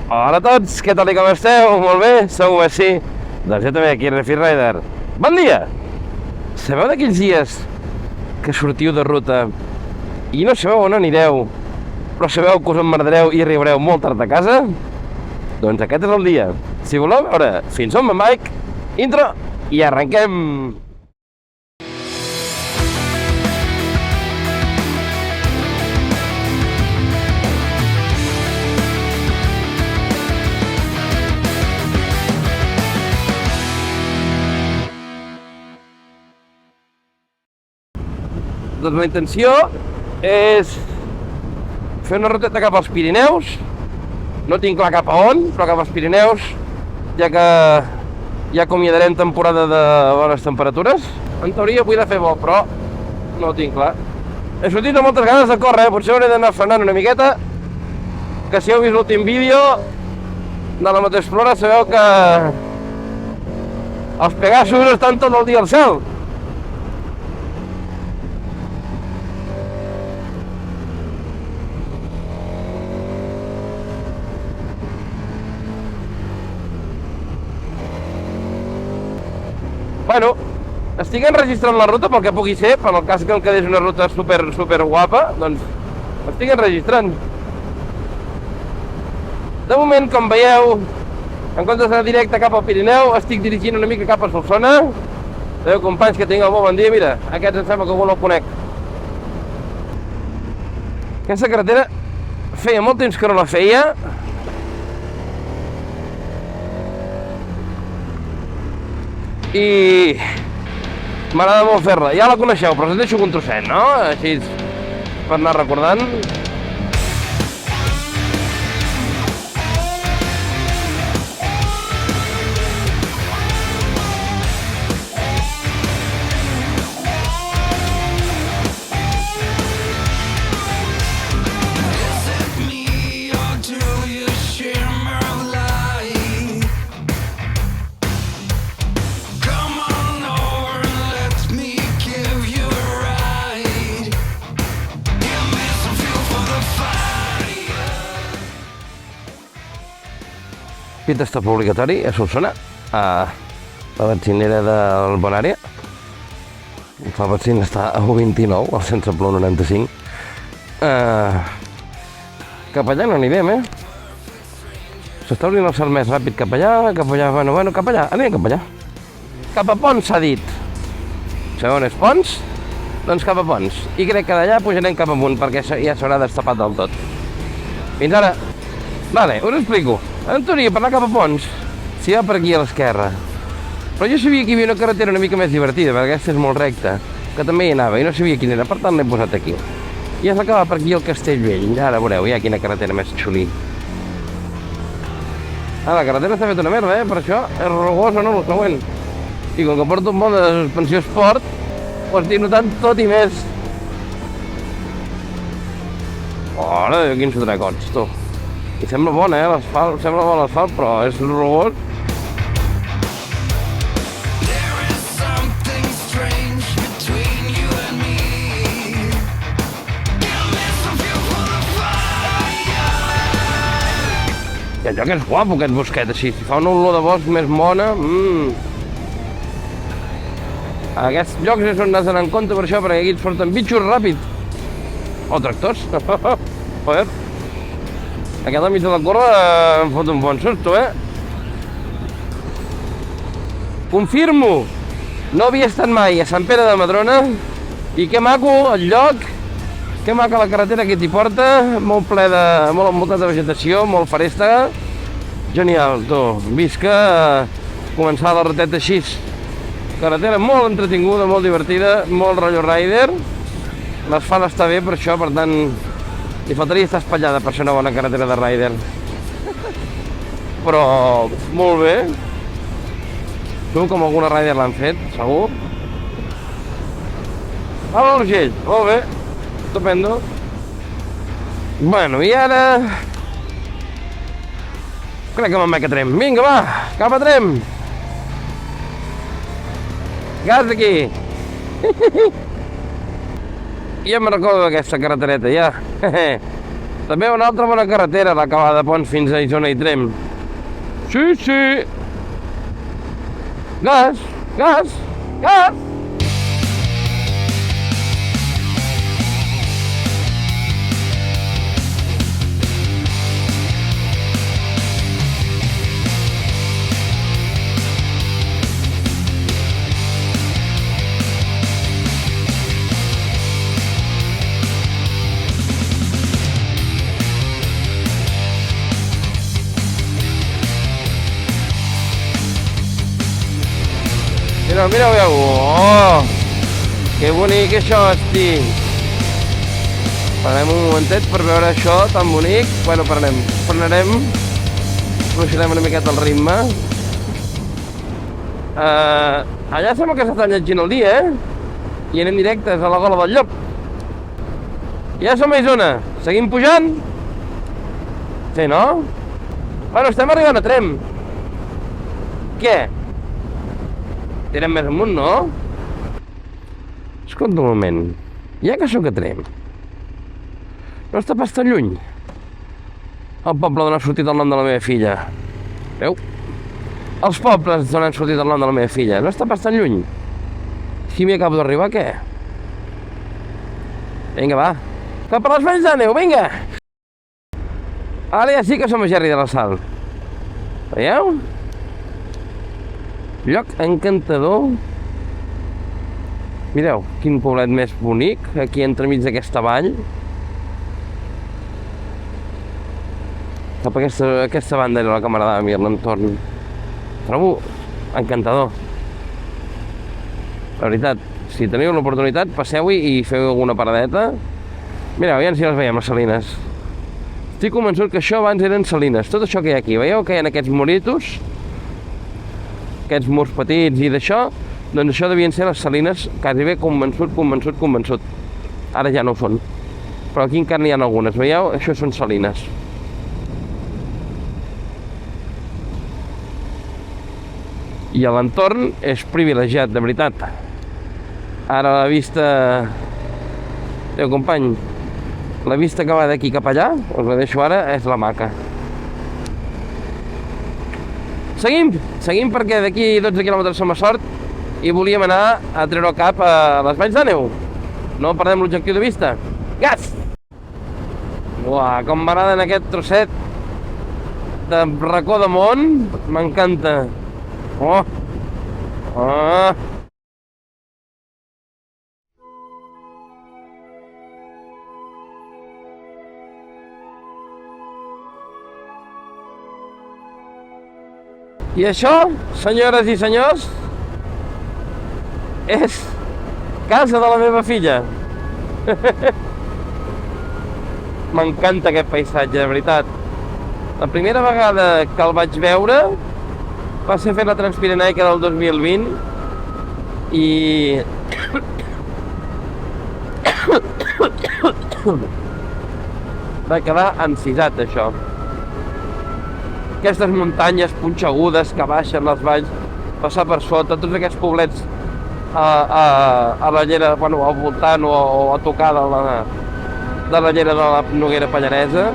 Hola a tots, què tal i com esteu? Molt bé? Segur que sí? Doncs jo també aquí, Refi Rider. Bon dia! Sabeu d'aquells dies que sortiu de ruta i no sabeu on anireu, però sabeu que us emmerdareu i arribareu molt tard a casa? Doncs aquest és el dia. Si voleu veure fins on me'n vaig, intro i arrenquem! Doncs la intenció és fer una ruteta cap als Pirineus. No tinc clar cap a on, però cap als Pirineus, ja que ja acomiadarem temporada de bones temperatures. En teoria vull de fer bo, però no ho tinc clar. He sortit amb moltes ganes de córrer, potser hauré d'anar frenant una miqueta, que si heu vist l'últim vídeo de la Motoexplora sabeu que els Pegasus estan tot el dia al cel. Bueno, estic enregistrant la ruta pel que pugui ser, per el cas que em quedés una ruta super guapa, doncs estic enregistrant. De moment, com veieu, en comptes d'anar directe cap al Pirineu, estic dirigint una mica cap a Solsona. Sabeu, companys, que tingueu molt bon dia. Mira, aquest em sembla que algú no el conec. Aquesta carretera feia molt temps que no la feia. I m'agrada molt fer-la. Ja la coneixeu, però us deixo un trosset, no? Així per anar recordant. Pit stop obligatori a Solsona, a la benzinera del Bonària. La benzina està a 1,29, al sense plou 95. Cap allà no anirem, S'està obrint el cel més ràpid cap allà, bueno, cap allà, anem cap allà. Cap a Pons s'ha dit. Sabeu on és Pons? Doncs cap a Pons. I crec que d'allà pujarem cap amunt, perquè ja s'haurà destapat del tot. Fins ara. Vale, us explico. En teoria, per anar cap a Pons, s'hi va per aquí a l'esquerra. Però jo sabia que hi havia una carretera una mica més divertida, perquè aquesta és molt recta, que també hi anava, i no sabia quina era, per tant l'he posat aquí. I es acaba per aquí el Castellvell. Ara veureu, ja quina carretera més xulí. La carretera està feta una merda, per això és rugosa, no, el següent. I com que porto un bon de suspensió esport, ho estic notant tot i més. Hola, quins dragots, tu. I sembla bon, l'asfalt, sembla bon l'asfalt, però és rugós. I allò que és guapo, aquest bosquet, així, si fa una olor de bosc més bona. Aquests llocs és on has d'anar en compte per això, perquè aquí et surten bitxos ràpid. O tractors. Joder. Aquest al mig de la corba em fot un bon susto, Confirmo! No havia estat mai a Sant Pere de Madrona i que maco el lloc, que maca la carretera que t'hi porta, molt ple de... molt envoltat de vegetació, molt faresta. Genial, tu. Visca començar la ruteta així. Carretera molt entretinguda, molt divertida, molt rotllo rider. L'asfalt està bé per això, per tant, li faltaria estar espatllada per ser una bona carretera de rider. Però molt bé. Segur com alguna rider l'han fet, segur. L'Urgell, molt bé. Estupendo. Bueno, i ara... crec que me'n vaig a Tremp. Vinga, va, cap a Tremp. Gas aquí. Ja me'n recordo d'aquesta carretereta, ja. També una altra bona carretera, la que va de Pons fins a Isona i Tremp. Sí, sí. Gas, gas, gas. Mira, mira, veieu. Oh, que bonic això, hosti. Pararem un momentet per veure això tan bonic. Bueno, frenarem, fluixarem una miqueta el ritme. Allà sembla que s'està llegint el dia, I anem directes a la Gola del Llop. Ja som a Isona. Seguim pujant? Sí, no? Bueno, estem arribant a Tremp. Què? Tirem més amunt, no? Escolta un moment. Ja que sóc a Tremp, no està pas tan lluny el poble d'on ha sortit el nom de la meva filla. Veu? Els pobles d'on han sortit el nom de la meva filla. No està pas tan lluny. Si m'hi acabo d'arribar, què? Vinga, va. Cap a les Valls d'Àneu, vinga! Ara ja sí que som a Gerri de la Sal. Veieu? Lloc encantador. Mireu, quin poblet més bonic, aquí entremig d'aquesta vall. Cap a aquesta banda era la que m'agradava a mi, l'entorn. Trobo encantador. La veritat, si teniu l'oportunitat, passeu-hi i feu alguna paradeta. Mireu, ja si les veiem, les salines. Estic convençut que això abans eren salines. Tot això que hi ha aquí, veieu que hi ha aquests muritos? Aquests murs petits i d'això, doncs això devien ser les salines, quasi bé convençut. Ara ja no ho són. Però aquí encara n'hi ha algunes, veieu? Això són salines. I l'entorn és privilegiat, de veritat. Ara la vista... Déu, company, la vista que va d'aquí cap allà, us la deixo ara, és la maca. Seguim perquè d'aquí 12 quilòmetres som a Sort i volíem anar a treure el cap a les Valls d'Àneu. No perdem l'objectiu de vista. Gas! Uah, com m'agrada en aquest trosset de racó de món. M'encanta. Oh! Oh! I això, senyores i senyors, és casa de la meva filla. M'encanta aquest paisatge, de veritat. La primera vegada que el vaig veure va ser fent la Transpirenaica del 2020 i... va quedar encisat, això. Aquestes muntanyes punxegudes que baixen les valls, passar per sota, tots aquests poblets a la llera, bueno, al voltant o a tocar de la llera de la Noguera Pallaresa.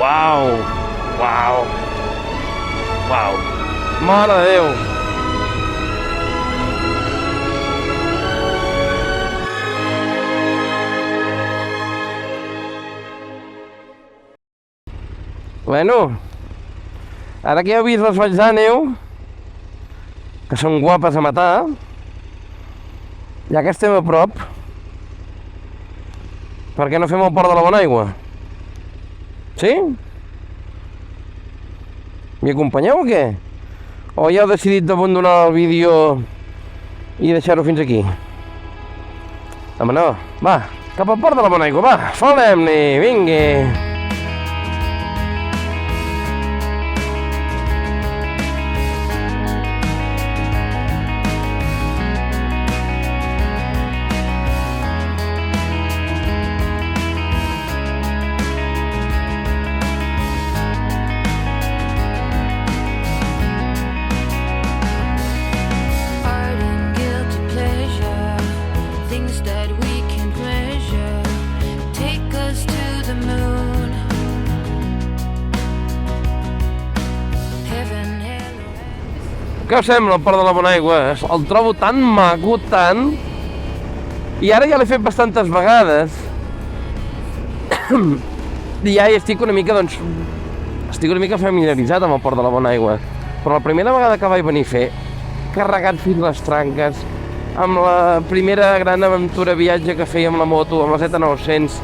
Uau! Uau! Uau! Mare de Déu! Bueno, ara que ja heu vist les Valls d'Àneu, que són guapes a matar, ja que estem a prop, per què no fem el Port de la Bonaigua? Sí? M'hi acompanyeu o què? O ja heu decidit d'abandonar el vídeo i deixar-ho fins aquí? Home no, va, cap al Port de la Bonaigua, va, folem-n'hi, vingui! Què us sembla el Port de la Bonaigua? El trobo tan maco, tant... I ara ja l'he fet bastantes vegades. I ja hi estic una mica, doncs... Estic una mica familiaritzat amb el Port de la Bonaigua. Però la primera vegada que vaig venir a fer, carregat fins les tranques, amb la primera gran aventura viatge que feia amb la moto, amb la Z900,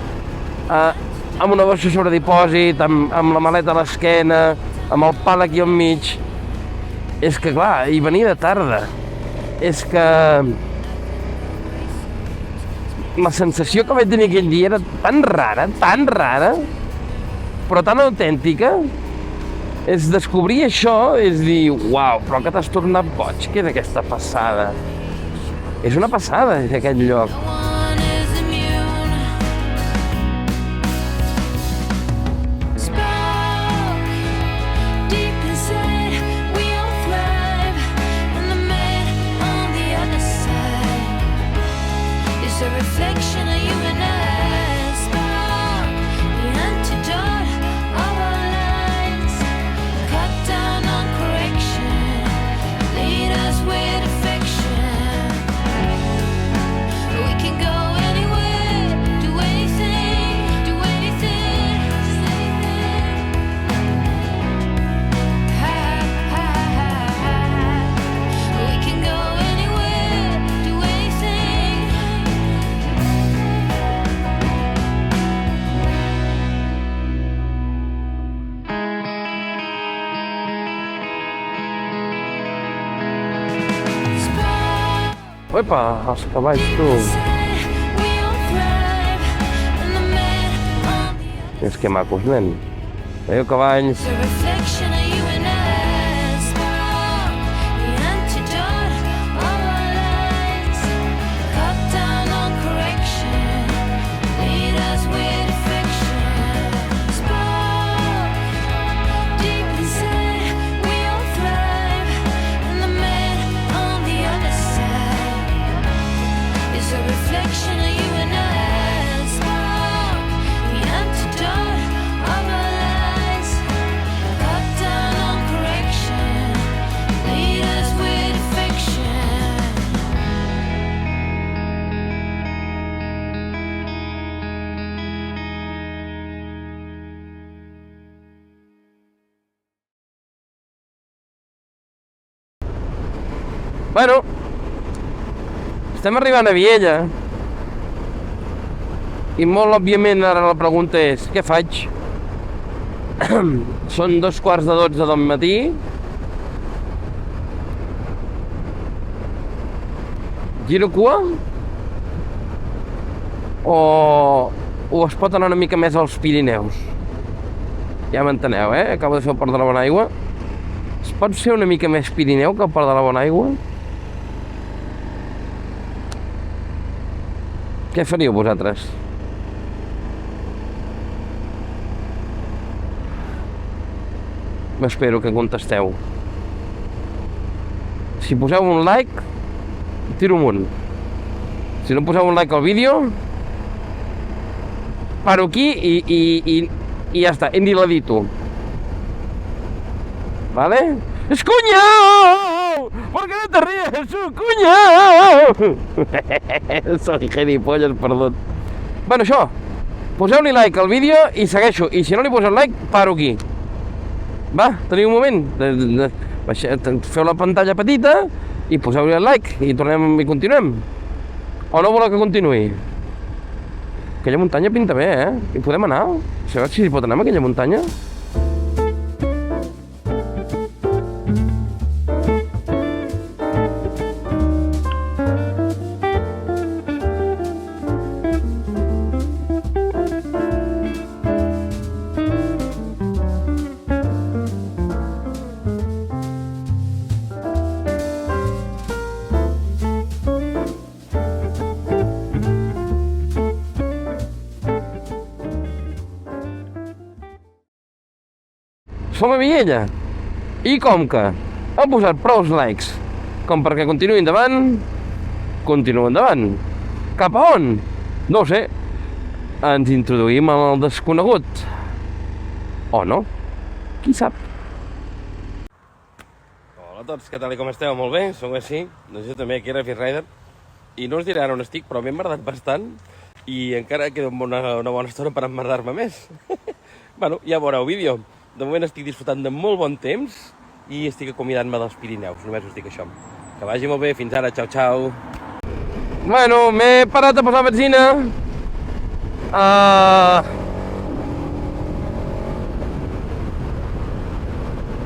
amb una bossa sobre dipòsit, amb la maleta a l'esquena, amb el pal aquí al mig. És que, clar, i venir de tarda. És que... La sensació que vaig tenir aquell dia era tan rara, però tan autèntica. És descobrir això, és dir, uau, però que t'has tornat boig, què és aquesta passada? És una passada, aquest lloc. Uepa, els cavalls, tu. És que macos, nen. Veieu, cavalls? Bueno, estem arribant a Viella i molt òbviament ara la pregunta és què faig? Són 12:15 del matí. Giro cua? O es pot anar una mica més als Pirineus? Ja m'enteneu, Acabo de fer el Port de la Bonaigua. Es pot ser una mica més Pirineu que el Port de la Bonaigua? Què faríeu vosaltres? M'espero que contesteu. Si poseu un like, tiro amunt. Si no poseu un like al vídeo, paro aquí i ja està, endiladito. ¿Vale? ¡Es cuñao! ¿Por qué no te ríes? ¡Es un cuñao! Soy gilipolles, perdó. Bueno, això. Poseu-li like al vídeo i segueixo. I si no li poseu like, paro aquí. Va, teniu un moment. Feu la pantalla petita i poseu-li el like i tornem i continuem. O no voleu que continuï? Aquella muntanya pinta bé, Hi podem anar? Sabeu si hi pot anar amb aquella muntanya? Som a Viella i com que heu posat prou likes com perquè continuï endavant, continuo endavant. Cap a on? No ho sé. Ens introduïm en el desconegut. O no? Qui sap? Hola a tots, què tal i com esteu? Molt bé? Som així, doncs jo també aquí a Rafi Rider. I no us diré ara on estic, però m'he emmerdat bastant i encara queda una bona estona per emmerdar-me més. Bueno, ja veureu vídeo. De moment estic disfrutant de molt bon temps i estic acomiadant-me dels Pirineus, només us dic això. Que vagi molt bé, fins ara, xau, xau. Bueno, m'he parat a posar benzina.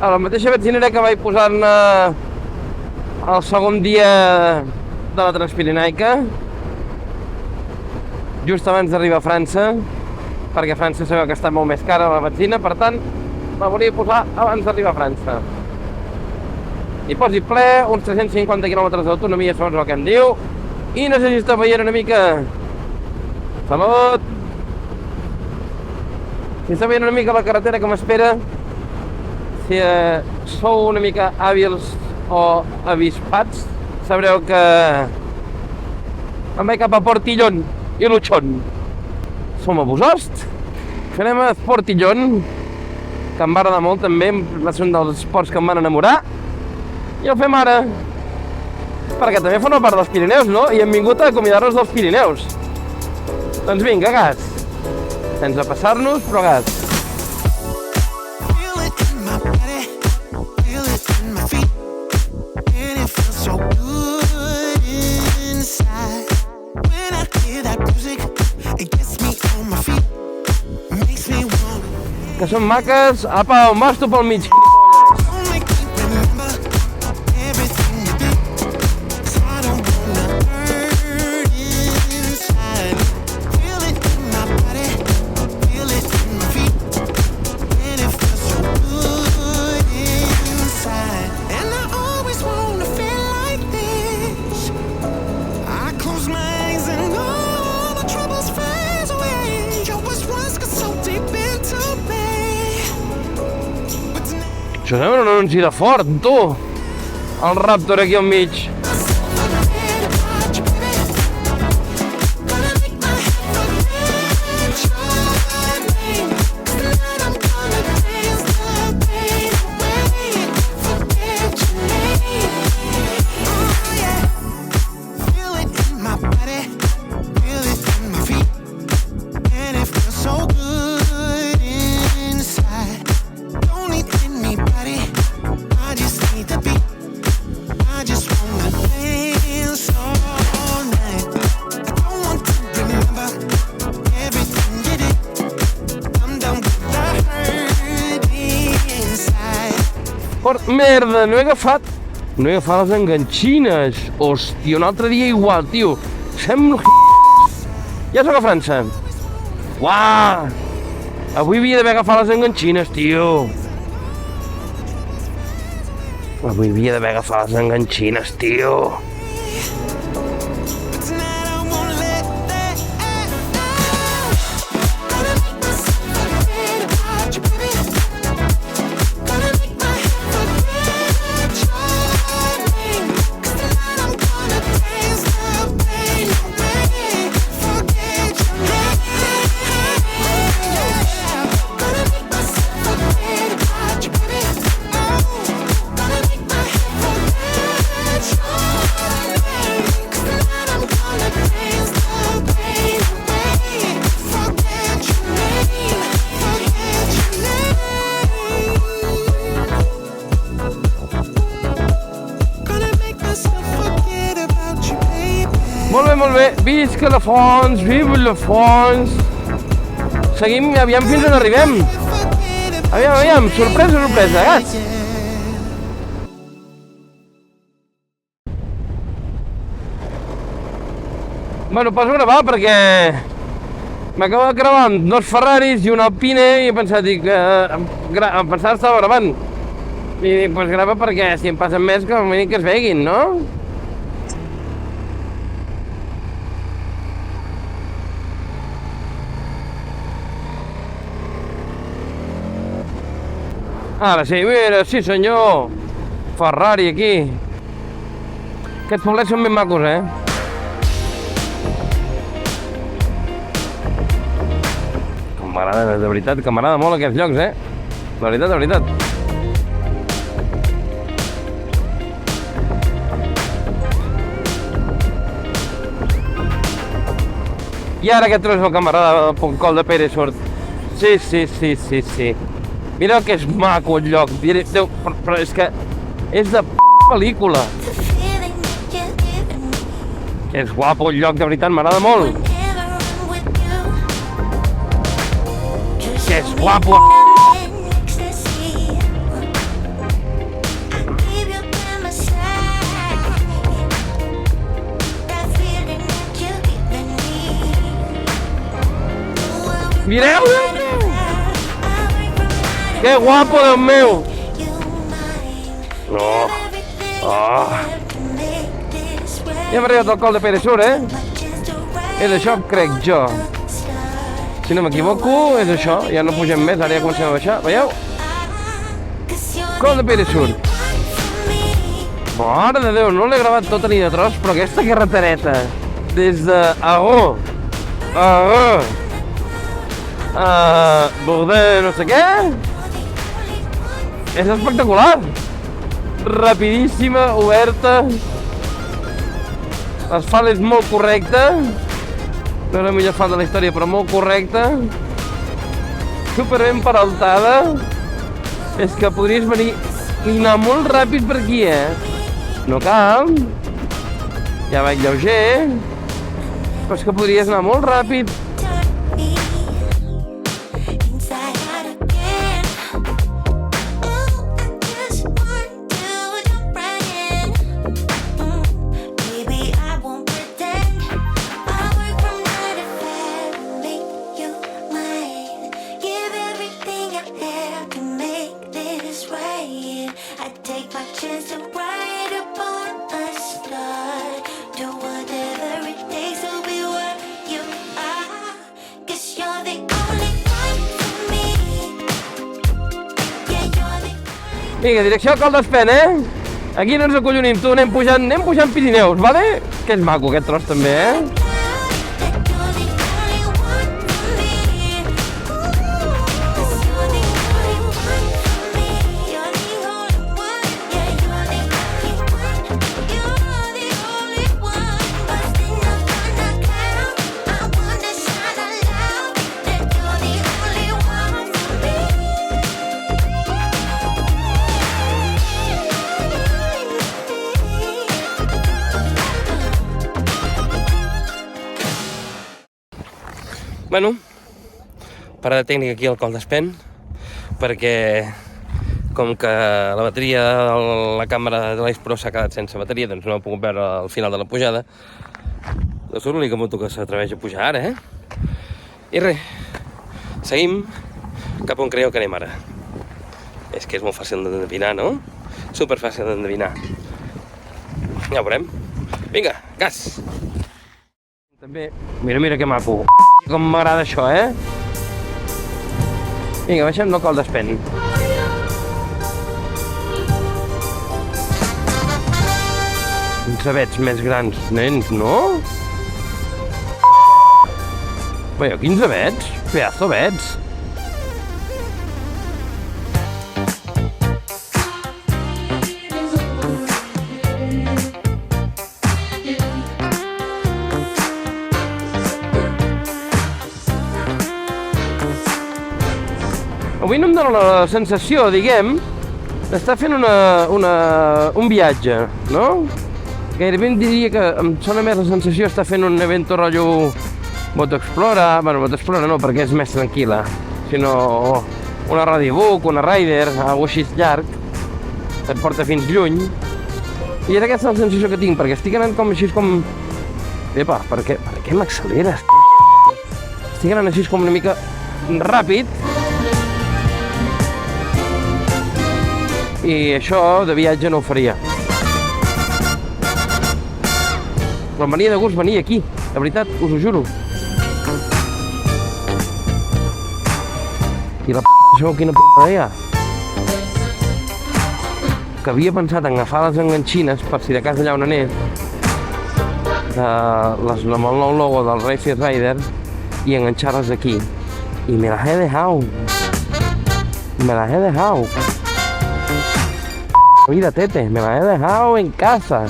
A la mateixa benzinera que vaig posar-ne el segon dia de la Transpirenaica, just abans d'arribar a França, perquè a França sabeu que està molt més cara la benzina, per tant, la volia posar abans d'arribar a França. I posi ple, uns 350 km d'autonomia, segons el que em diu, i no sé si està veient una mica... Salut! Si està veient una mica la carretera que m'espera, si sou una mica hàbils o avispats, sabreu que em vaig cap a Portillon i Luchon. Som a Bosost, que anem a Portillon, que em va agradar molt també, va ser un dels ports que em van enamorar, i el fem ara, perquè també forma part dels Pirineus, no? I hem vingut a acomiadar-nos dels Pirineus. Doncs vinga, gas. Sense passar-nos, però gas. Que són maques, apa, un masto pel mig. Això sembla un anunci de Ford, tu! El Raptor aquí al mig. Merda, no he agafat les enganxines. Hòstia, un altre dia igual, tio. Sembla... Ja sóc a França. Uau! Avui havia d'haver agafat les enganxines, tio. Avui havia d'haver agafat les enganxines, tio. Molt bé, visca la Fons, viva la Fons. Seguim, aviam fins on arribem. Aviam, sorpresa, gas. Bueno, poso a gravar perquè m'acabo de gravar amb 2 Ferraris i un Alpine i he pensat, estava gravant. I dic, pues grava perquè si em passen més, com a mínim que es veguin, no? Ara sí, mira, sí senyor. Ferrari aquí. Aquests poblets són ben macos, M'agrada, de veritat, que m'agrada molt aquests llocs, De veritat, de veritat. I ara aquest tros el camarada del Col de Pere surt. Sí. Mira que és maco el lloc. Déu, però és que és de pel·lícula. És guapo el lloc, de veritat, m'agrada molt. Que és guapo. Mireu, Déu meu! Que guapo, Déu meu! No. Oh. Ja hem arribat al Col de Pere Sur, És això, crec jo. Si no m'equivoco, és això. Ja no pugem més, ara ja comencem a baixar. Veieu? Col de Pere Sur. Mare de Déu, no l'he gravat tota ni de tros, però aquesta carretereta des d'Agó a Bordeaux no sé què és espectacular. Rapidíssima, oberta, l'asfalt és molt correcte, no és la millor asfalt de la història però molt correcte, super ben peraltada. És que podries venir i anar molt ràpid per aquí, no cal, ja vaig lleuger, però és que podries anar molt ràpid. Vinga, direcció al Col d'Espén, Aquí no ens acollonim, tu, anem pujant Pirineus, vale? Que és maco aquest tros també, Bueno, parada tècnica aquí al Col d'Espén, perquè com que la bateria de la càmera de l'Ace Pro s'ha quedat sense bateria, doncs no he pogut veure al final de la pujada. No sóc l'única moto que s'atreveix a pujar ara, I res, seguim cap on creieu que anem ara. És que és molt fàcil d'endevinar, no? Super fàcil d'endevinar. Ja ho veurem. Vinga, gas! També, mira que maco. Com m'agrada això, Vinga, baixem del Col d'Espén. Uns avets més grans, nens, no? Veieu, quins avets? Pedazo avets. Avui no em dóna la sensació, diguem, d'estar fent un viatge, no? Gairebé em diria que em sona més la sensació d'estar fent un evento rotllo Motoexplora, bueno, Motoexplora no, perquè és més tranquil·la, sinó una Radiebook, una Rider, algo així llarg, que et porta fins lluny. I és aquesta la sensació que tinc, perquè estic anant com així com... Epa, per què m'acceleres? Estic anant així com una mica ràpid, i això de viatge no ho faria. Però em venia de gust venir aquí, de veritat, us ho juro. I la això quina deia? Que havia pensat en agafar les enganxines, per si de cas allà on anés, amb el nou logo del Racer Rider, i enganxar-les aquí. I me las he dejado. Mira, tete, me la he dejado en casa.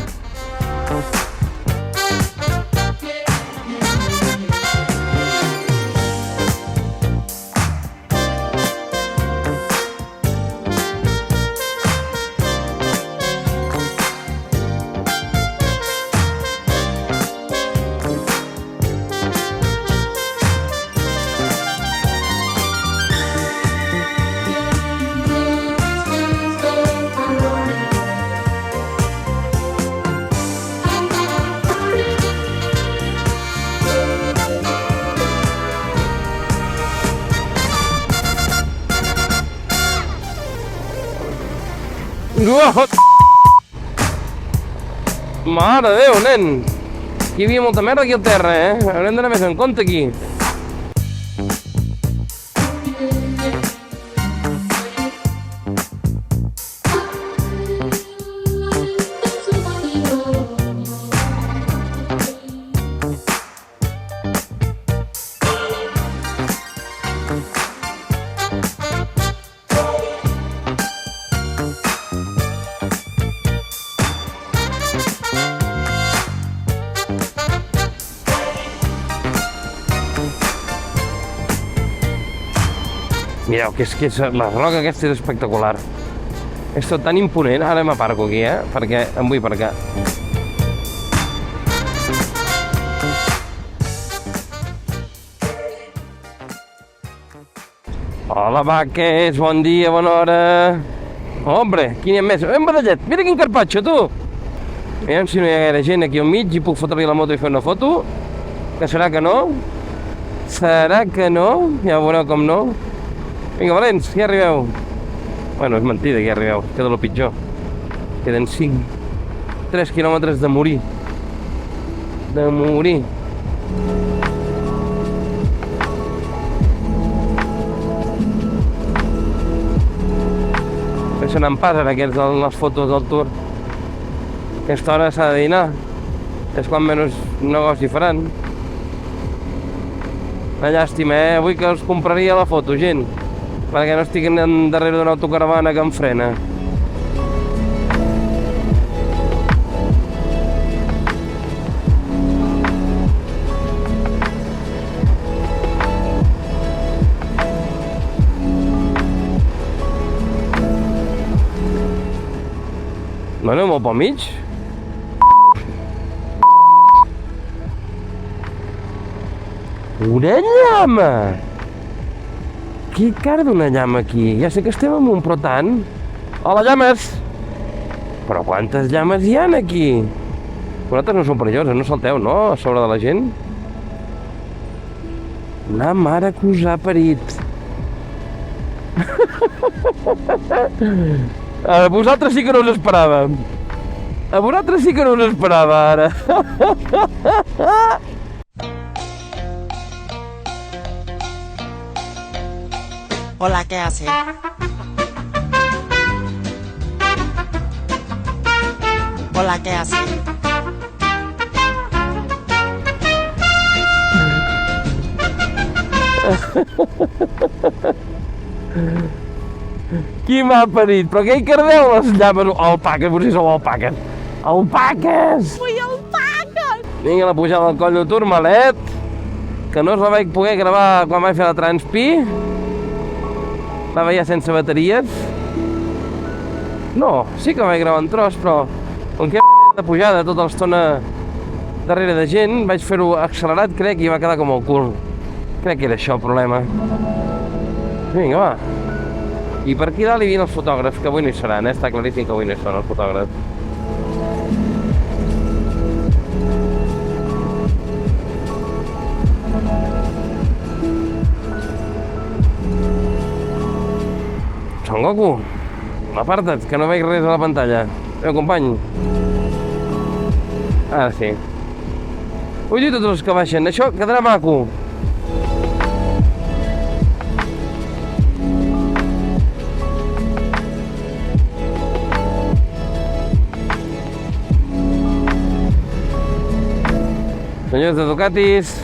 Uah! Mare de Déu, nen! Aquí hi havia molta merda aquí al terra, Haurem d'anar més en compte aquí. Mireu, que és la roca aquesta és espectacular. És tot tan imponent. Ara m'aparco aquí, perquè em vull aparcar. Hola, vaques, bon dia, bona hora. Hombre, quin hi ha més? En Badallet, mira quin carpaccio, tu! Aviam si no hi ha gaire gent aquí al mig i puc fotre-li la moto i fer una foto. Que serà que no? Serà que no? Ja veureu com no. Vinga, valents, ja arribeu. Bueno, és mentida que ja arribeu, queda el pitjor. Queden 3 quilòmetres de morir. De morir. Se n'en passen aquests de les fotos del Tour. Aquesta hora s'ha de dinar. És quan menys negoci faran. Una llàstima, Avui que us compraria la foto, gent. Perquè no estic darrere d'una autocaravana que em frena. No aneu molt pel mig? Una llama! Quin cara d'una llama aquí? Ja sé que estem en un, però tant. Hola, llames! Però quantes llames hi ha aquí? Vosaltres no sou perilloses, no salteu, no? A sobre de la gent? La mare que us ha parit. A vosaltres sí que no us esperava. A vosaltres sí que no us esperava, ara. Hola, ¿qué hace? Hola, ¿qué hace? Qui m'ha parit? Però què hi cardeu les llames? Alpaques, potser sou alpaques. Alpaques! Ui, alpaques! Vinga, la pujada al coll del Tourmalet, que no us la vaig poder gravar quan vaig fer la Transpi. La veia sense bateries. No, sí que vaig gravar un tros, però com que de pujada tota l'estona darrere de gent, vaig fer-ho accelerat, crec, i va quedar com el cul. Crec que era això el problema. Vinga, va. I per aquí dalt hi havia els fotògrafs, que avui no hi seran, Està claríssim que avui no hi són els fotògrafs. Son Goku, aparta't, que no veig res a la pantalla. Meu company. Ara sí. Vull dir tots els que baixen, això quedarà maco. Senyors de Ducatis,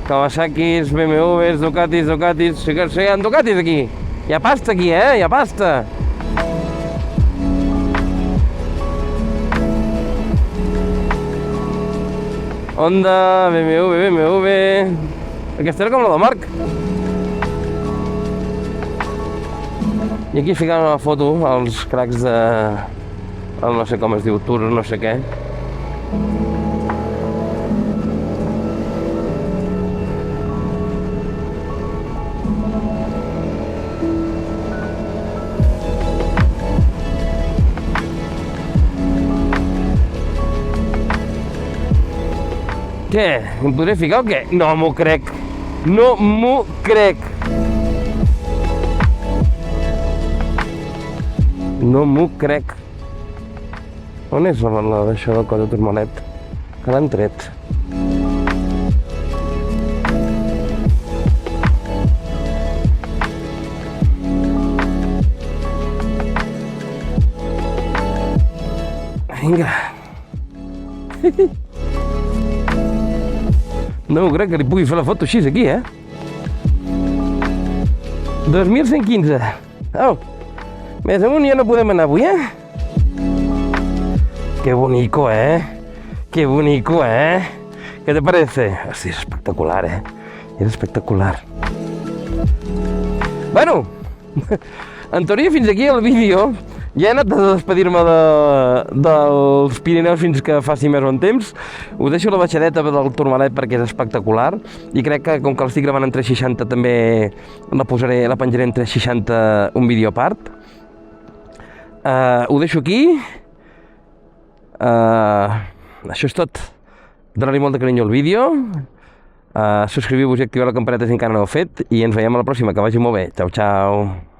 Kawasakis, BMWs, Ducatis, sí que hi ha Ducatis aquí. Hi ha pasta aquí, hi ha pasta. Honda, BMW. Aquesta era com la del Marc. I aquí ficant una foto als cracs de... el no sé com es diu, Tour, no sé què. Què? Em podré ficar o què? No m'ho crec. No m'ho crec. No m'ho crec. On és això del cos de Turmalet? Que l'han tret. Vinga. No m'ho crec que li pugui fer la foto així, aquí, 2115. Au. Més amunt ja no podem anar avui, Qué bonito, Qué bonito, ¿Qué te parece? Hosti, és espectacular, És espectacular. Bueno, en teoria fins aquí el vídeo. Ja he anat a despedir-me dels Pirineus fins que faci més bon temps. Us deixo la baixadeta del Tourmalet perquè és espectacular i crec que com que l'estic gravant en 360 també la penjaré en 360 un vídeo a part. Ho deixo aquí. Això és tot. Donar-li molt de carinyo al vídeo. Subscriviu-vos i activeu la campaneta si encara no ho heu fet i ens veiem a la pròxima. Que vagi molt bé. Ciao, ciao.